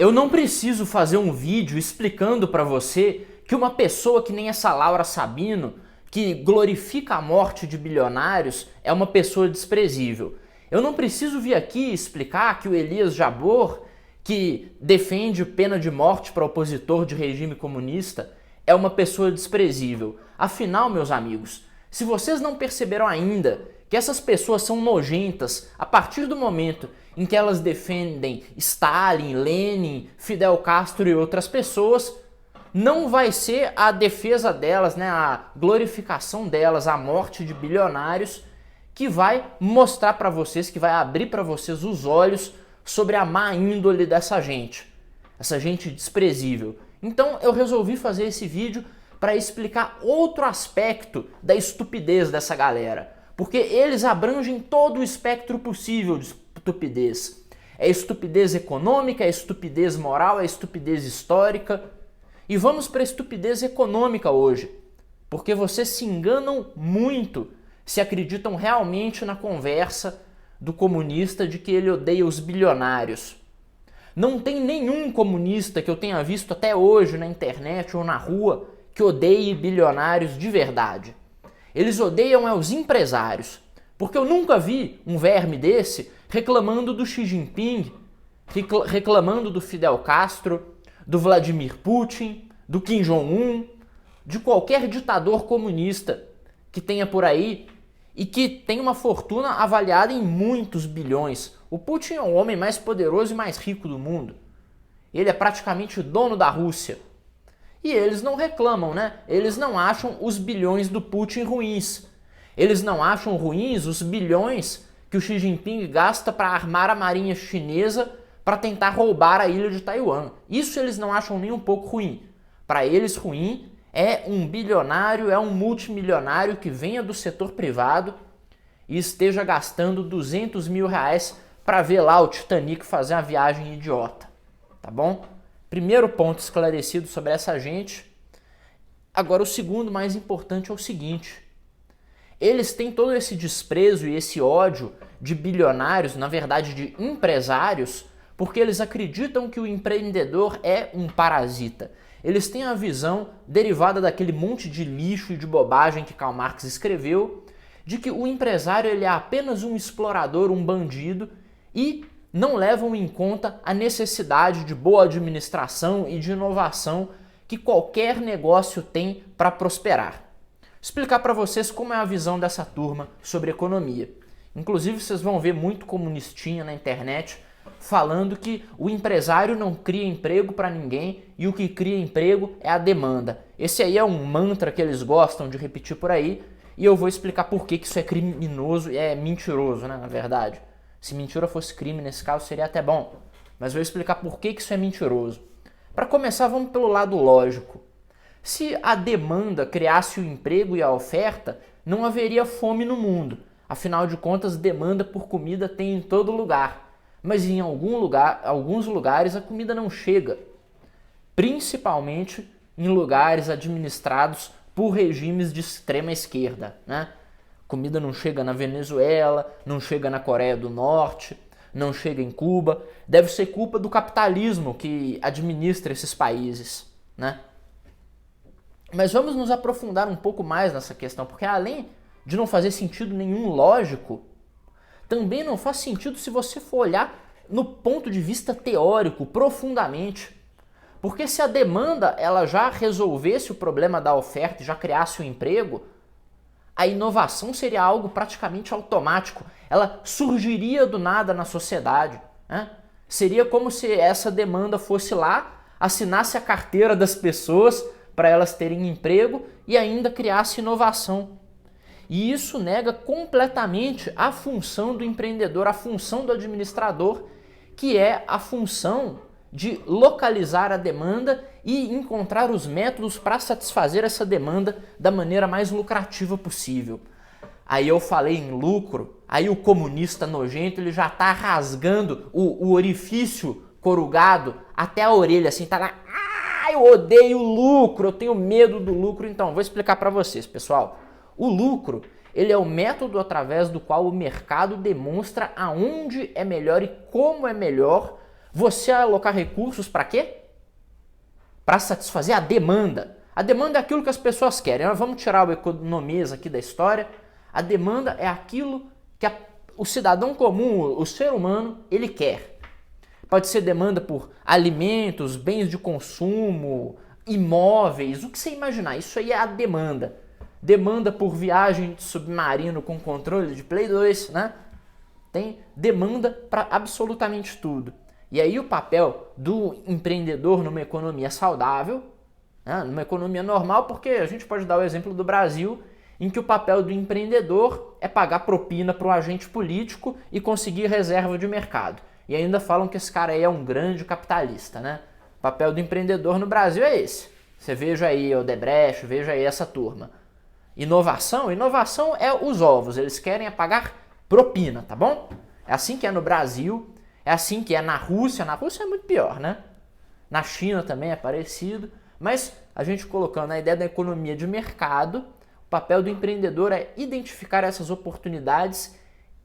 Eu não preciso fazer um vídeo explicando para você que uma pessoa que nem essa Laura Sabino, que glorifica a morte de bilionários, é uma pessoa desprezível. Eu não preciso vir aqui explicar que o Elias Jabbour, que defende pena de morte para opositor de regime comunista, é uma pessoa desprezível. Afinal, meus amigos, se vocês não perceberam ainda que essas pessoas são nojentas a partir do momento em que elas defendem Stalin, Lenin, Fidel Castro e outras pessoas, não vai ser a defesa delas, né, a glorificação delas, a morte de bilionários, que vai mostrar para vocês, que vai abrir para vocês os olhos sobre a má índole dessa gente, essa gente desprezível. Então eu resolvi fazer esse vídeo para explicar outro aspecto da estupidez dessa galera, porque eles abrangem todo o espectro possível de estupidez. É estupidez econômica, é estupidez moral, é estupidez histórica. E vamos para a estupidez econômica hoje, porque vocês se enganam muito se acreditam realmente na conversa do comunista de que ele odeia os bilionários. Não tem nenhum comunista que eu tenha visto até hoje na internet ou na rua que odeie bilionários de verdade. Eles odeiam os empresários, porque eu nunca vi um verme desse reclamando do Xi Jinping, reclamando do Fidel Castro, do Vladimir Putin, do Kim Jong-un, de qualquer ditador comunista que tenha por aí e que tem uma fortuna avaliada em muitos bilhões. O Putin é o homem mais poderoso e mais rico do mundo. Ele é praticamente dono da Rússia. E eles não reclamam, né? Eles não acham os bilhões do Putin ruins. Eles não acham ruins os bilhões que o Xi Jinping gasta para armar a marinha chinesa para tentar roubar a ilha de Taiwan. Isso eles não acham nem um pouco ruim. Para eles, ruim é um bilionário, é um multimilionário que venha do setor privado e esteja gastando 200 mil reais para ver lá o Titanic fazer uma viagem idiota. Tá bom? Primeiro ponto esclarecido sobre essa gente. Agora, o segundo mais importante é o seguinte. Eles têm todo esse desprezo e esse ódio de bilionários, na verdade de empresários, porque eles acreditam que o empreendedor é um parasita. Eles têm a visão derivada daquele monte de lixo e de bobagem que Karl Marx escreveu, de que o empresário ele é apenas um explorador, um bandido, e não levam em conta a necessidade de boa administração e de inovação que qualquer negócio tem para prosperar. Vou explicar para vocês como é a visão dessa turma sobre economia. Inclusive vocês vão ver muito comunistinha na internet falando que o empresário não cria emprego para ninguém e o que cria emprego é a demanda. Esse aí é um mantra que eles gostam de repetir por aí e eu vou explicar por que isso é criminoso e é mentiroso, né, na verdade. Se mentira fosse crime nesse caso seria até bom, mas vou explicar por que isso é mentiroso. Para começar, vamos pelo lado lógico. Se a demanda criasse o emprego e a oferta, não haveria fome no mundo. Afinal de contas, demanda por comida tem em todo lugar. Mas em alguns lugares a comida não chega. Principalmente em lugares administrados por regimes de extrema esquerda, né? Comida não chega na Venezuela, não chega na Coreia do Norte, não chega em Cuba. Deve ser culpa do capitalismo que administra esses países, né? Mas vamos nos aprofundar um pouco mais nessa questão, porque além de não fazer sentido nenhum lógico, também não faz sentido se você for olhar no ponto de vista teórico, profundamente. Porque se a demanda ela já resolvesse o problema da oferta e já criasse o emprego, a inovação seria algo praticamente automático. Ela surgiria do nada na sociedade, né? Seria como se essa demanda fosse lá, assinasse a carteira das pessoas para elas terem emprego e ainda criasse inovação. E isso nega completamente a função do empreendedor, a função do administrador, que é a função de localizar a demanda e encontrar os métodos para satisfazer essa demanda da maneira mais lucrativa possível. Aí eu falei em lucro, aí o comunista nojento ele já está rasgando o orifício corrugado até a orelha, assim, tá lá. Ah, eu odeio o lucro, eu tenho medo do lucro. Então, vou explicar para vocês, pessoal. O lucro, ele é o método através do qual o mercado demonstra aonde é melhor e como é melhor Você alocar recursos para quê? Para satisfazer a demanda. A demanda é aquilo que as pessoas querem. Nós vamos tirar o economês aqui da história. A demanda é aquilo que o cidadão comum, o ser humano, ele quer. Pode ser demanda por alimentos, bens de consumo, imóveis, o que você imaginar. Isso aí é a demanda. Demanda por viagem de submarino com controle de Play 2, né? Tem demanda para absolutamente tudo. E aí o papel do empreendedor numa economia saudável, né? Numa economia normal, porque a gente pode dar o exemplo do Brasil, em que o papel do empreendedor é pagar propina para o agente político e conseguir reserva de mercado. E ainda falam que esse cara aí é um grande capitalista, né? O papel do empreendedor no Brasil é esse. Você veja aí o Odebrecht, veja aí essa turma. Inovação é os ovos, eles querem é pagar propina, tá bom? É assim que é no Brasil, é assim que é na Rússia é muito pior, né? Na China também é parecido, mas a gente colocando a ideia da economia de mercado, o papel do empreendedor é identificar essas oportunidades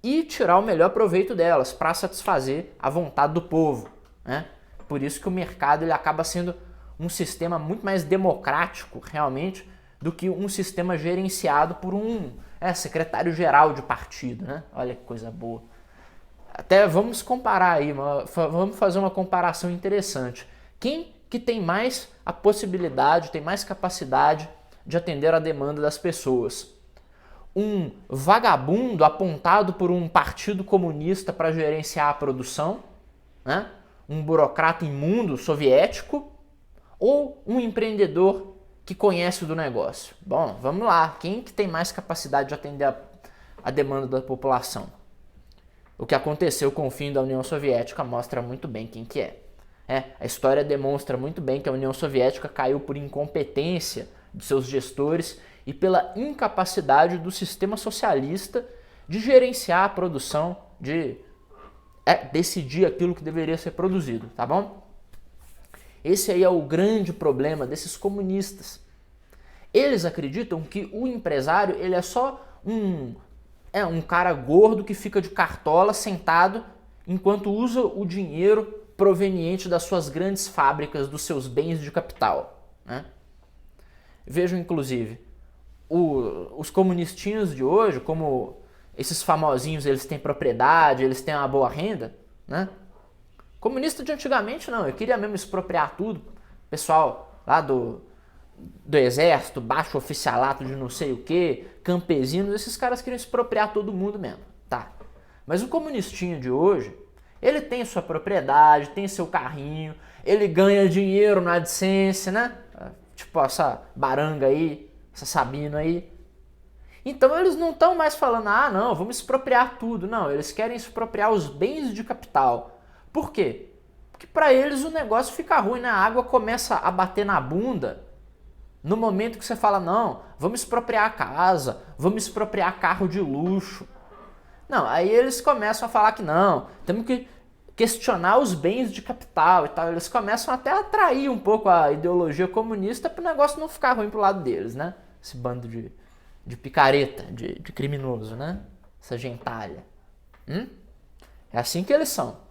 e tirar o melhor proveito delas para satisfazer a vontade do povo, né? Por isso que o mercado ele acaba sendo um sistema muito mais democrático, realmente, do que um sistema gerenciado por um secretário-geral de partido, né? Olha que coisa boa. Até vamos comparar aí, vamos fazer uma comparação interessante. Quem que tem mais a possibilidade, tem mais capacidade de atender a demanda das pessoas? Um vagabundo apontado por um partido comunista para gerenciar a produção, né? Um burocrata imundo soviético, ou um empreendedor que conhece do negócio? Bom, vamos lá. Quem que tem mais capacidade de atender a demanda da população? O que aconteceu com o fim da União Soviética mostra muito bem quem que é. A história demonstra muito bem que a União Soviética caiu por incompetência de seus gestores e pela incapacidade do sistema socialista de gerenciar a produção, de decidir aquilo que deveria ser produzido, tá bom? Esse aí é o grande problema desses comunistas. Eles acreditam que o empresário ele é só um cara gordo que fica de cartola sentado enquanto usa o dinheiro proveniente das suas grandes fábricas, dos seus bens de capital, né? Vejam, inclusive, os comunistinhos de hoje, como esses famosinhos, eles têm propriedade, eles têm uma boa renda, né? Comunista de antigamente não, eu queria mesmo expropriar tudo. Pessoal lá do exército, baixo oficialato de não sei o que, campesinos, esses caras queriam expropriar todo mundo mesmo, tá? Mas o comunistinho de hoje, ele tem sua propriedade, tem seu carrinho, ele ganha dinheiro na AdSense, né? Tipo essa baranga aí, essa Sabino aí. Então eles não estão mais falando, não, vamos expropriar tudo. Não, eles querem expropriar os bens de capital. Por quê? Porque para eles o negócio fica ruim, né? A água começa a bater na bunda no momento que você fala, não, vamos expropriar a casa, vamos expropriar carro de luxo. Não, aí eles começam a falar que não, temos que questionar os bens de capital e tal. Eles começam até a atrair um pouco a ideologia comunista para o negócio não ficar ruim pro lado deles, né? Esse bando de picareta, de criminoso, né? Essa gentalha. É assim que eles são.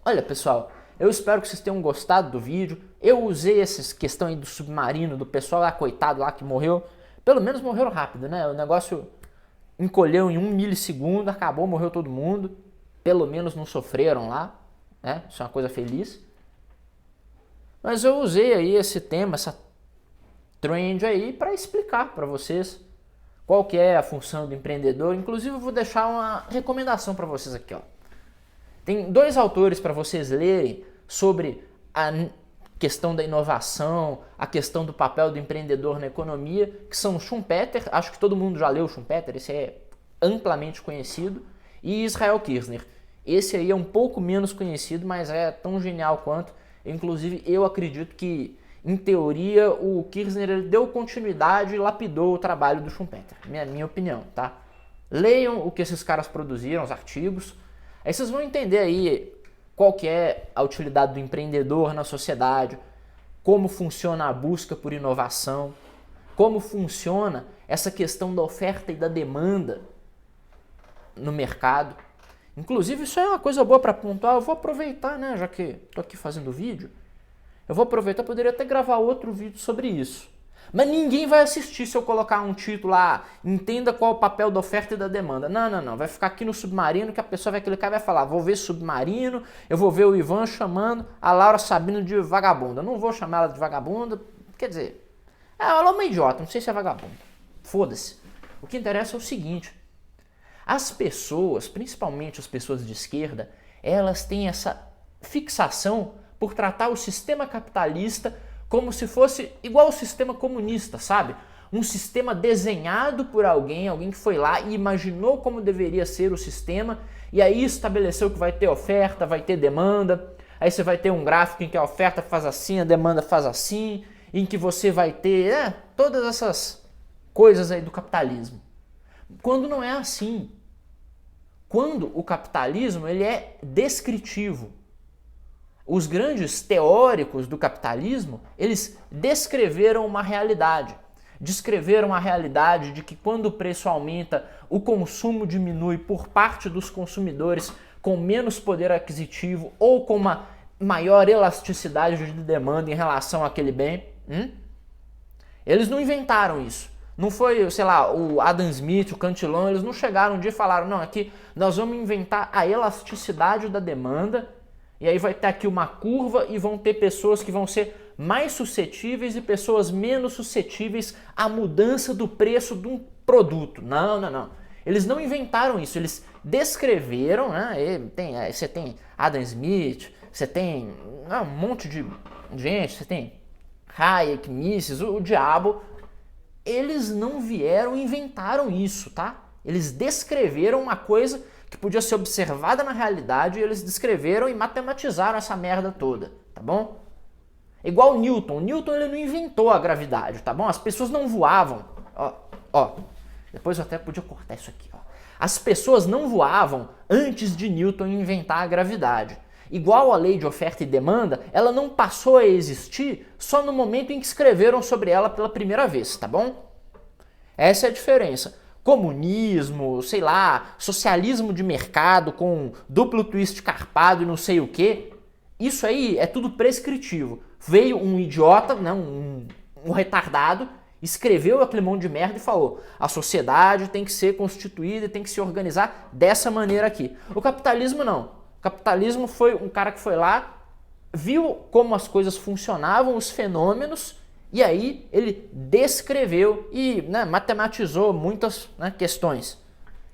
Olha, pessoal, eu espero que vocês tenham gostado do vídeo. Eu usei essa questão aí do submarino, do pessoal lá, coitado lá que morreu. Pelo menos morreram rápido, né? O negócio encolheu em 1 milissegundo, acabou, morreu todo mundo. Pelo menos não sofreram lá, né? Isso é uma coisa feliz. Mas eu usei aí esse tema, essa trend aí, para explicar para vocês qual que é a função do empreendedor. Inclusive eu vou deixar uma recomendação para vocês aqui, ó. Tem 2 autores para vocês lerem sobre a questão da inovação, a questão do papel do empreendedor na economia, que são Schumpeter, acho que todo mundo já leu Schumpeter, esse é amplamente conhecido, e Israel Kirzner. Esse aí é um pouco menos conhecido, mas é tão genial quanto. Inclusive, eu acredito que, em teoria, o Kirzner ele deu continuidade e lapidou o trabalho do Schumpeter. Minha opinião, tá? Leiam o que esses caras produziram, os artigos. Aí vocês vão entender aí qual que é a utilidade do empreendedor na sociedade, como funciona a busca por inovação, como funciona essa questão da oferta e da demanda no mercado. Inclusive, isso é uma coisa boa para pontuar. Eu vou aproveitar, né, já que estou aqui fazendo vídeo, eu vou aproveitar, poderia até gravar outro vídeo sobre isso. Mas ninguém vai assistir se eu colocar um título lá, entenda qual é o papel da oferta e da demanda. Não, não, não. Vai ficar aqui no Submarino que a pessoa vai clicar e vai falar, vou ver Submarino, eu vou ver o Ivan chamando a Laura Sabino de vagabunda. Eu não vou chamar ela de vagabunda, quer dizer, ela é uma idiota, não sei se é vagabunda. Foda-se. O que interessa é o seguinte, as pessoas, principalmente as pessoas de esquerda, elas têm essa fixação por tratar o sistema capitalista como se fosse igual ao sistema comunista, sabe? Um sistema desenhado por alguém, alguém que foi lá e imaginou como deveria ser o sistema, e aí estabeleceu que vai ter oferta, vai ter demanda, aí você vai ter um gráfico em que a oferta faz assim, a demanda faz assim, em que você vai ter todas essas coisas aí do capitalismo. Quando não é assim. Quando o capitalismo ele é descritivo. Os grandes teóricos do capitalismo, eles descreveram uma realidade. Descreveram a realidade de que quando o preço aumenta, o consumo diminui por parte dos consumidores com menos poder aquisitivo ou com uma maior elasticidade de demanda em relação àquele bem. Eles não inventaram isso. Não foi, sei lá, o Adam Smith, o Cantillon, eles não chegaram um dia e falaram, não, aqui nós vamos inventar a elasticidade da demanda, e aí vai ter aqui uma curva e vão ter pessoas que vão ser mais suscetíveis e pessoas menos suscetíveis à mudança do preço de um produto. Não, não, não. Eles não inventaram isso, eles descreveram, né? Você tem Adam Smith, você tem um monte de gente, você tem Hayek, Mises, o diabo. Eles não vieram e inventaram isso, tá? Eles descreveram uma coisa que podia ser observada na realidade e eles descreveram e matematizaram essa merda toda, tá bom? Igual Newton. Newton ele não inventou a gravidade, tá bom? As pessoas não voavam. Ó. Depois eu até podia cortar isso aqui, ó. As pessoas não voavam antes de Newton inventar a gravidade. Igual a lei de oferta e demanda, ela não passou a existir só no momento em que escreveram sobre ela pela primeira vez, tá bom? Essa é a diferença. Comunismo, sei lá, socialismo de mercado com duplo twist carpado e não sei o que, isso aí é tudo prescritivo. Veio um idiota, né, um retardado, escreveu aquele monte de merda e falou, a sociedade tem que ser constituída e tem que se organizar dessa maneira aqui. O capitalismo não. O capitalismo foi um cara que foi lá, viu como as coisas funcionavam, os fenômenos, e aí ele descreveu e matematizou muitas questões.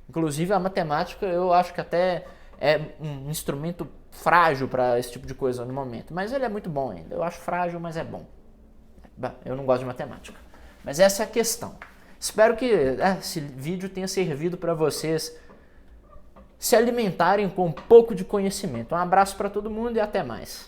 Inclusive a matemática eu acho que até é um instrumento frágil para esse tipo de coisa no momento. Mas ele é muito bom ainda. Eu acho frágil, mas é bom. Eu não gosto de matemática. Mas essa é a questão. Espero que esse vídeo tenha servido para vocês se alimentarem com um pouco de conhecimento. Um abraço para todo mundo e até mais.